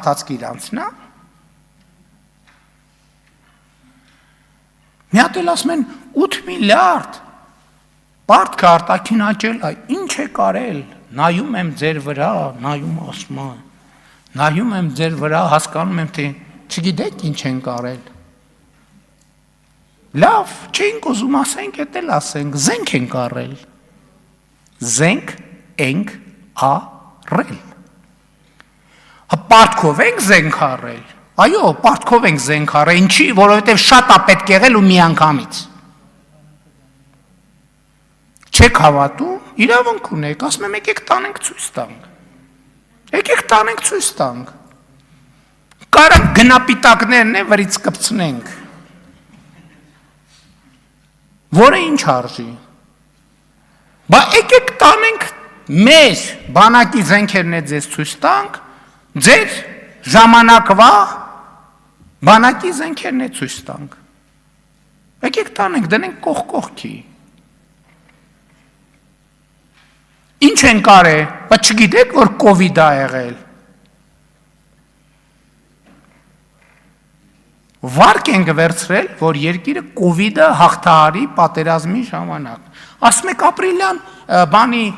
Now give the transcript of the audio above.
Տածք իրանցնա, մի հատ էլ ասում են 8 միլիարդ, բարդ արտաքին աճել, ինչ է կարել, նայում եմ ձեր վրա, նայում ասում եմ, նայում եմ ձեր վրա, հասկանում եմ, թե չգիտեք ինչ են կարել, լավ, չենք ուզում ասենք, էդ էլ ասենք, զենք են կարել, զենք ենք արել, պարտքով ենք զենք արել, այո, պարտքով ենք զենք արել, ինչի, որովհետև շատ է պետք եղել ու մի անգամից, չեք հավատում, իրավունք ունեք, ասում եմ եկեք տանենք ցույց տանք, եկեք տանենք ցույց տանք, կարանք գնապիտակներն է վրից կպցնենք, որը ինչ արժի, բա եկեք տանենք մեր բանակի զենքերն է ձեզ ցույց տանք, ձեր ժամանակվա բանակի զենքերն է ցույց տանք, եկեք տանենք, դնենք կողքի, ինչ են կարել, բայց չգիտեք, որ կովիդ է եղել, վարկ ենք վերցրել, որ երկիրը կովիդը հաղթահարի պատերազմի ժամանակ, ասում եք ապրիլյան բանի